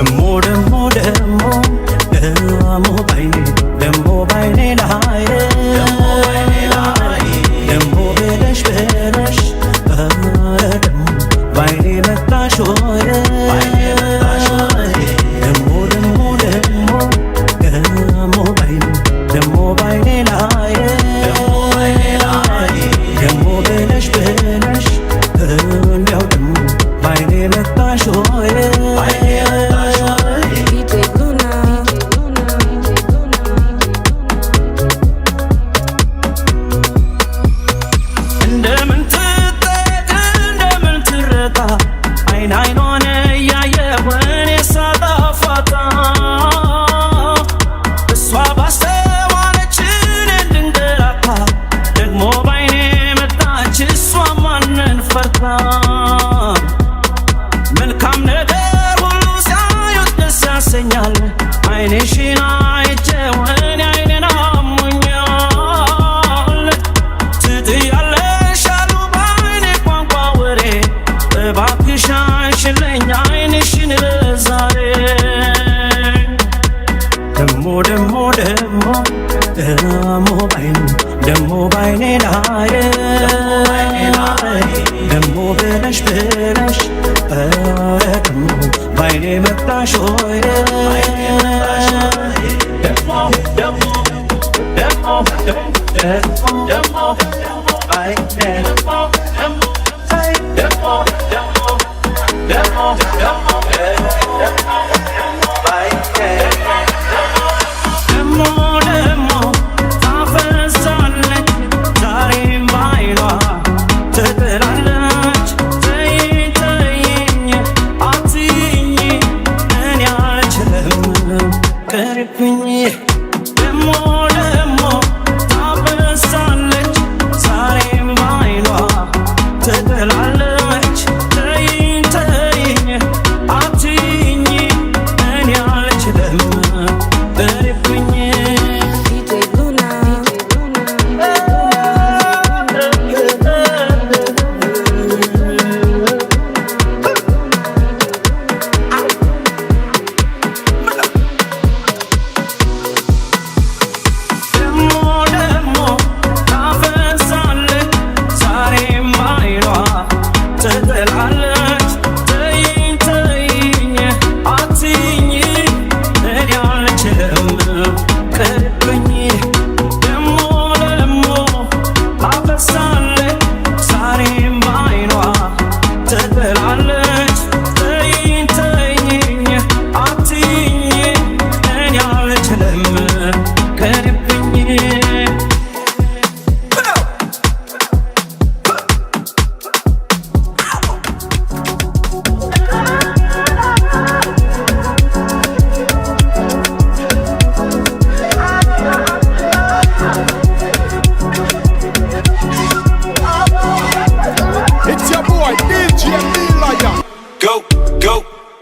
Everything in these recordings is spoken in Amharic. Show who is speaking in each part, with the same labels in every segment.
Speaker 1: ደሞ ደሞ ደሞ ደሞ ባይኔ ደሞ ባይኔ ላይ ደሞ ብለሽ ብለሽ ደሞ ባይኔ መጣሽ ወይ ደሞ ደሞ ደሞ ደሞ ባይኔ ደሞ ባይኔ ላይ ደሞ ብለሽ ብለሽ እንዲያው ደሞ ባይኔ መጣሽ ወይ መልካም ነገር ሁሉ ሲያዩት ደስ ያሰኛል አይንሽን አይቼ ወኔ አይኔን አሞኛል ትጥያለሽ አሉ በአይኔ ቋንቋ ወሬ እባክሽ አንሽልኝ አይንሽን ለዛሬ ደሞ ደሞ ደሞ ደሞ ባይኔ ደሞ ባይኔ ላይ ደሞ ብለሽ ብለሽ ደሞ ባይኔ መጣሽ ወይ ደሞ ደሞ ደሞ ደሞ ባይኔ ደሞ ደሞ ደሞ ደሞ ባይኔ ደሞ ደሞ ታፈሳለች ዛሬም ባይኗ ትጥላለች ተይኝ ተይኝ አትይኝ እኔ አልችልም ቅርብኝ ደሞ ደሞ ታፈሳለች ዛሬም ባይኗ ትጥላለች ተይኝ ተይኝ አትይኝ እኔ አልችልም ቅርብኝ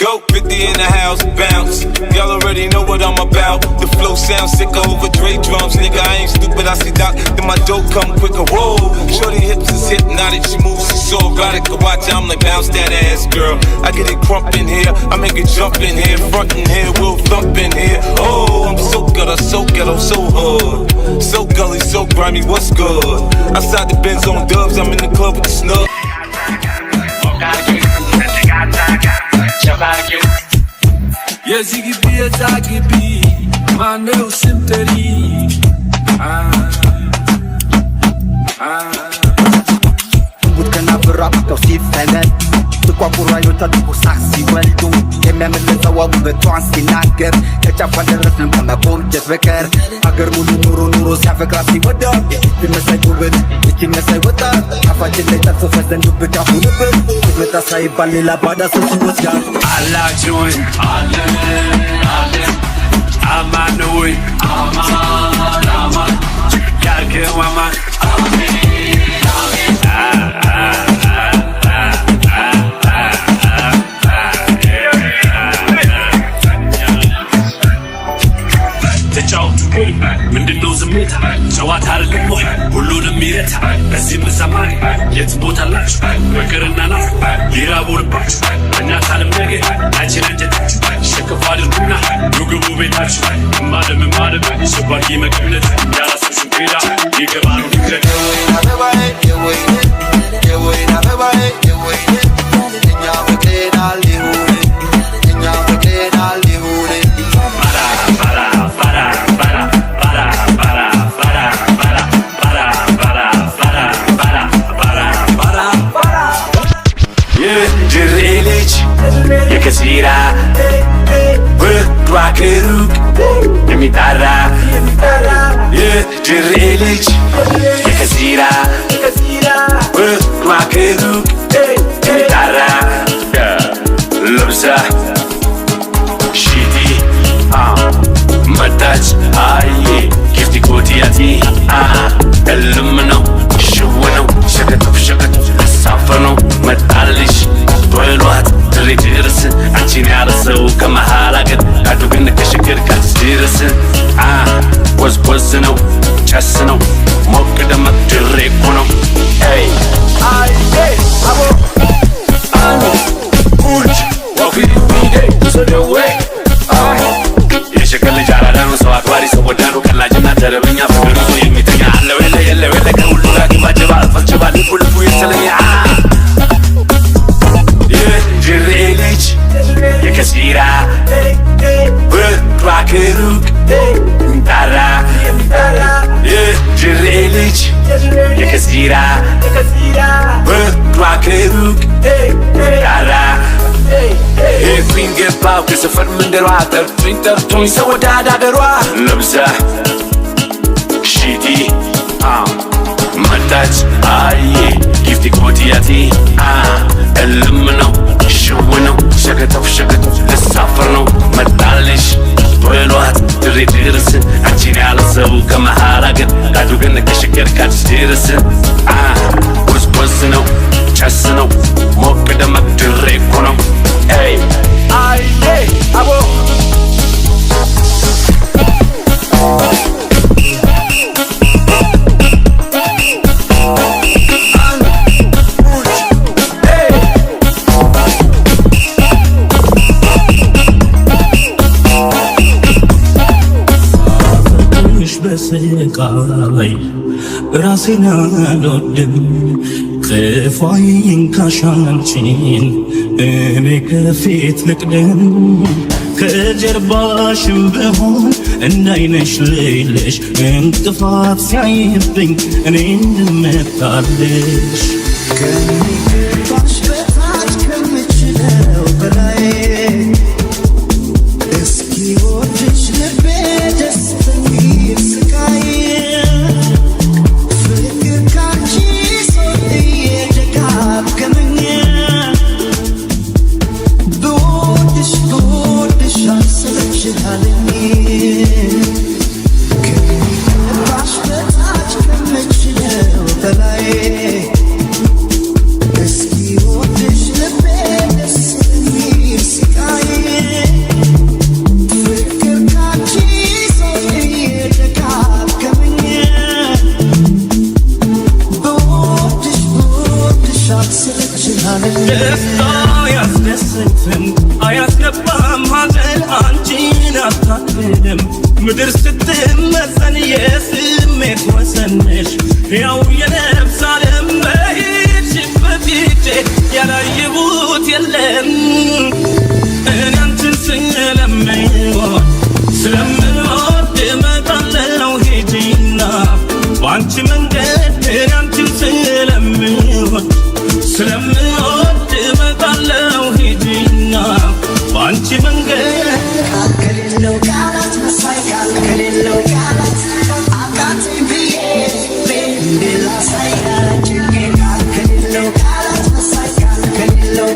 Speaker 2: Go, 50 in the house, bounce. Y'all already know what I'm about. The flow sounds sicker over Dre drums, nigga. I ain't stupid, I see Doc. Then my dough come quicker. Whoa, shorty hips is hypnotic. She moves, she's so erotic. Watch, I'm like bounce that ass, girl. I get it crump in here, I make it jump in here, front in here, we'll thump in here. Oh, I'm so ghetto, so ghetto, so hood, so gully, so grimy. What's good? Outside the Benz on dubs, I'm in the club with the snub.
Speaker 3: የዚህ ግቢ የዛ ግቢ ማነው ስም ጠሪ
Speaker 4: ጉድ ከናብራ ተው ሲፈለል ጥቋቁር አይኖቿ ጥቁር ሳቅ ሲወልዱ የሚያመለጸዋ ውበቷን ሲናገር ከጫፏ ደረስንም ከመቆምጨት በቀር አገር ሙሉ ኑሮ ኑሮ ሲያፈቅራት ሲወዳት ቢመሳይ ውበት እቺ መሳይ ወጣት አፋችን ላይ ጠርሶ ፈዘን ዱብዳ ሁንብን ትመጣ ሳይባል ሌላ ባዳ ሰው ሲወስዳት
Speaker 3: አላችሁኝ አለን አለን አማኑይ አማን አማን ያልከው አማን አሜን አሜን ምንድነው ዝምታ ጨዋታ አይደለም ወይ ሁሉንም ይረታ በዚህ መሰማኝ የት ቦታ ላችሁ ፍቅርና ናፍ ሊራቦርባችሁ እኛ ታለም ነገ አንቺን እንጀታችሁ ሸከፍ የድሬልጅ የከሲራ ብርዷ ከሩቅ የሚጣራ የድሬልጅ የከሲራ ብርዷ ከሩቅ የሚጣራ ለብሳ ሺቲ መጣች አየ ጊፍቲ ኮቲያቲ እልም ነው ሽው ነው ሸቀጥፍ ሸቀጥ ሳፈር ነው መጣልሽ በሏት ድሬ ድረስ አንቺን ያረሰው ከመሃል አገር ካዱ ግን ከሽግር ካትድረስ ወዝወዝ ነው ጨስ ነው ሞቅ ደመቅ ድሬ እኮ ነው አቦ ቁጭ ወፊ ሰደዌ የሸቀል ልጅ አራዳ ነው ሰው አክባሪ ሰው ወዳዱ ቀላጅና ተረበኛ ፍቅር ይዞ የሚተኛ አለው የለ ከሁሉ ጋር ግባጀባ አልፈልጭባ ልቡ የተለየ የድሬ ልጅ የከሲራ ብርዷ ከሩቅ የሚጣራ የድሬ ልጅ የከሲራ ብርዷ ከሩቅ የሚጣራ ሄድኩኝ ገባሁ ከሰፈር መንደሯ ጠርቶኝ ሰው ወዳድ አገሯ ለብሳ ሺቲ መጣች አየ ጊፍቲ ኮቲያቲ እልም ነው ሽው ነው ሸቀጠፍ ሸቀጥ ልሳፈር ነው መጣልሽ በሏት ድሬ ድረስ አንቺን ያለሰው ከመሃል አገር ካዱ ግን ከሽገር ካትድረስ ወዝወዝ ነው ጨስ ነው ሞቅ ደመቅ ድሬ እኮ ነው አቦ
Speaker 1: በስቃይ ራሴን አልወድም ክፋይ ይንካሻንቺን እኔ ከፊት ልቅደም ከጀርባሽም ብሆን እንዳይነሽ ልልሽ እንቅፋት ሲያይብኝ እኔ እንድመታልሽ ከሚገባሽ በታች ከምችለው በላይ እስኪ ወድሽ ልቤ ደስተኛ ስቃይ ፍቅር ካንቺ ሰው እየደጋገመኝ ብወድሽ አልሰለችሃለኝ ከሚገባሽ በታች ከምችለው በላይ እስኪ ወድሽ ልቤ ደስተኛ ስቃይ ደስታ ያስደስትም አያስገባም ሐዘን አንቺን አታክልም ምድር ስትመዘን የስሜት ወሰንሽ ያው የነፍስ ዓለም በሄድሽበት ሄጄ ያላየሁት የለም እኔ አንቺን ስለምወድ እመጣለሁ ሂጂና በአንቺ መንገድ እኔ አንቺን ስለምወድ እመጣለሁ ሂጂና በአንቺ መንገድ ከሌለው ቃላት መሳይ ከሌለው ቃላት አቃተኝ ብዬ ቤላ ሳይ ከሌለው ቃላት መሳይ ከሌለው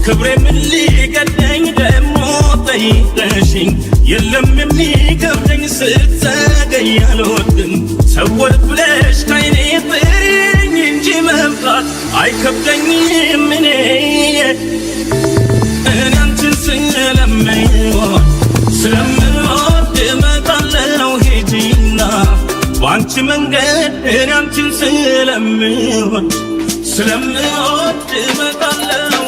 Speaker 1: ክብሬ ምን ሊገደኝ ደሞ ጠይቀሽኝ የለም የሚከብደኝ ስትዘገይ አልወድም ሰወር ብለሽ ካይኔ ጥሪኝ እንጂ መምጣት አይከብደኝም እኔ አንቺን ስለምወድ እመጣለሁ ሂጂና በአንቺ መንገድ አንቺን ስለምወድ እመጣለሁ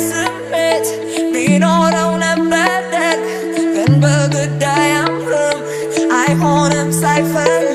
Speaker 1: ስሜት ቢኖረው ነበር ግን በግድ አያምርም አይሆንም ሳይፈልግ